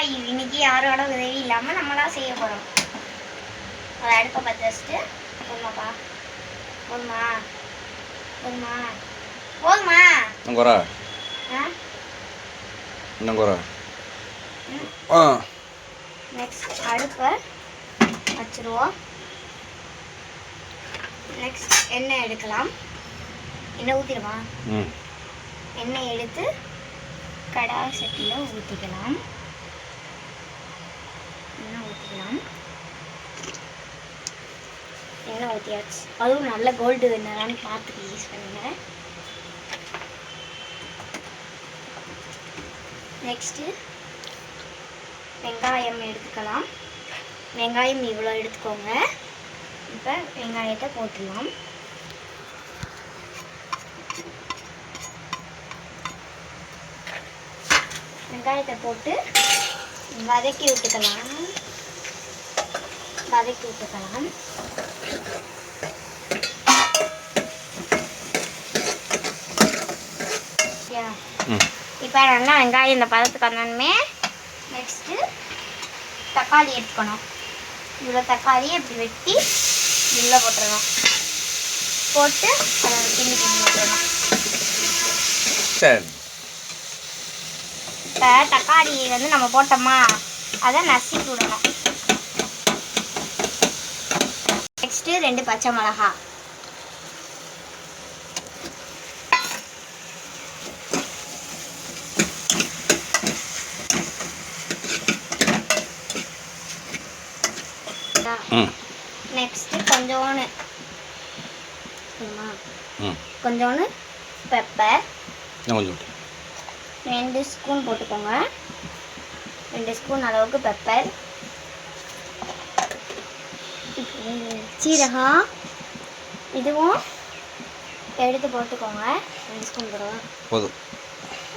இன்னைக்கு யாரோட உதவி இல்லாமல் நம்மளாம் செய்ய போகிறோம். அதை அடுப்பை பற்ற வச்சுட்டு போதுமாப்பா போதுமா போதுமா போதுமா இன்னும் நெக்ஸ்ட் அடுப்பை வச்சுருவோம். நெக்ஸ்ட் எண்ணெய் எடுக்கலாம். எண்ணெய் ஊற்றிடுவா. எண்ணெய் எடுத்து கடாய் சட்டியில் ஊற்றிக்கலாம். எண்ணெய் ஊற்றியாச்சு. அதுவும் நல்ல கோல்டு வேணான்னு பார்த்துட்டு யூஸ் பண்ணுங்க. நெக்ஸ்ட்டு வெங்காயம் எடுத்துக்கலாம். வெங்காயம் இவ்வளோ எடுத்துக்கோங்க. இப்போ வெங்காயத்தை போட்டுடலாம். வெங்காயத்தை போட்டு வதக்கி விட்டுக்கலாம். இப்போ நல்லா வெங்காயம் இந்த பதத்துக்கு வந்தோடனே நெக்ஸ்ட்டு தக்காளி எடுத்துக்கணும். இவ்வளோ தக்காளியை இப்படி வெட்டி உள்ளே போட்டுடணும். போட்டு அதை கிண்டி விட்டுறணும். இப்போ தக்காளி வந்து நம்ம போட்டோமா அதை நசுக்கி விடணும். நெக்ஸ்ட்டு 2 பச்சை மிளகா. நெக்ஸ்ட்டு கொஞ்சோண்டு பெப்பர் 2 ஸ்பூன் போட்டுக்கோங்க. 2 ஸ்பூன் அளவுக்கு பெப்பர். சீரகம் இதுவும் எடுத்து போட்டுக்கோங்க. 2 ஸ்பூன் போடுவோம்.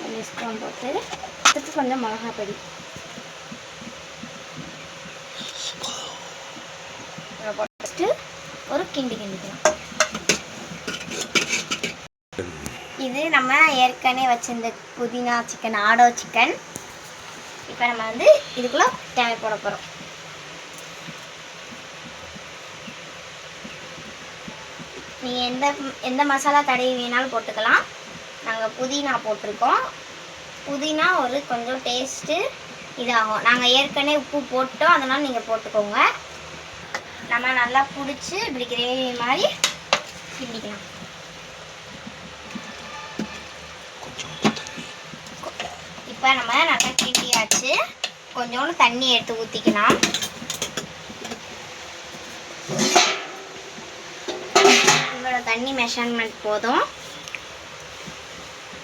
2 ஸ்பூன் போட்டு அதுக்கு கொஞ்சம் மிளகாய் பொடி போட்டு ஒரு கிண்டிக்கலாம். இது நம்ம ஏற்கனவே வச்சிருந்த புதினா சிக்கன், ஆடோ சிக்கன். இப்போ நம்ம வந்து இதுக்குள்ள தேவை போட போகிறோம். நீங்கள் எந்த மசாலா தடவி வேணாலும் போட்டுக்கலாம். நாங்கள் புதினா போட்டிருக்கோம். புதினா ஒரு கொஞ்சம் டேஸ்ட்டு இதாகும். நாங்கள் ஏற்கனவே உப்பு போட்டோம், அதனால் நீங்கள் போட்டுக்கோங்க. நம்ம நல்லா பிடிச்சி இப்படி கிரேவி மாதிரி கிண்டிக்கலாம். இப்போ நம்ம நல்லா கிண்டியாச்சு. கொஞ்சோண்டு தண்ணி எடுத்து ஊற்றிக்கலாம். இவ்வளோ தண்ணி மெஷர்மெண்ட் போதும்.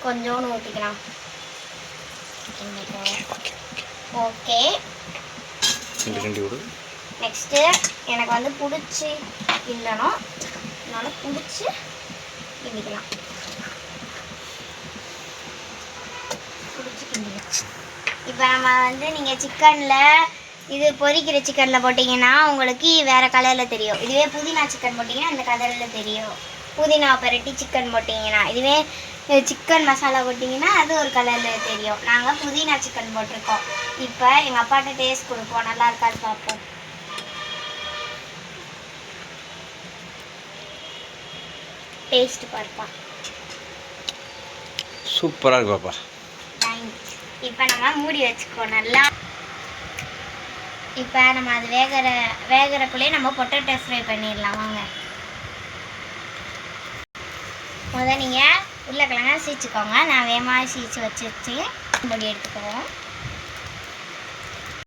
கொஞ்சோண்டு ஊற்றிக்கலாம். ஓகே. நெக்ஸ்ட்டு எனக்கு வந்து பிடிச்சி கிண்டணும். அதனால் பிடிச்சி கிண்டிக்கலாம். இப்போ நம்ம வந்து நீங்கள் சிக்கனில் இது பொரிக்கிற சிக்கனில் போட்டிங்கன்னா உங்களுக்கு வேறு கலரில் தெரியும். இதுவே புதினா சிக்கன் போட்டிங்கன்னா இந்த கலரில் தெரியும். புதினா பரட்டி சிக்கன் போட்டிங்கன்னா, இதுவே சிக்கன் மசாலா போட்டிங்கன்னா அது ஒரு கலரில் தெரியும். நாங்கள் புதினா சிக்கன் போட்டிருக்கோம். இப்போ எங்கள் அப்பாட்ட டேஸ்ட் கொடுப்போம். நல்லா இருக்காது பார்ப்போம். டேஸ்ட் பார்ப்பா. சூப்பராக இருக்கு பாப்பா. இப்போ நம்ம மூடி வச்சுக்கோ நல்லா. இப்போ நம்ம அது வேகிறக்குள்ளேயே நம்ம பொட்டேட்டோ ஃப்ரை பண்ணிடலாம். வாங்க. முதல்ல நீங்கள் உருளைக்கிழங்க சீச்சுக்கோங்க. நான் வேகமாக சீச்சு வச்சு மூடி எடுத்துக்குவோம்.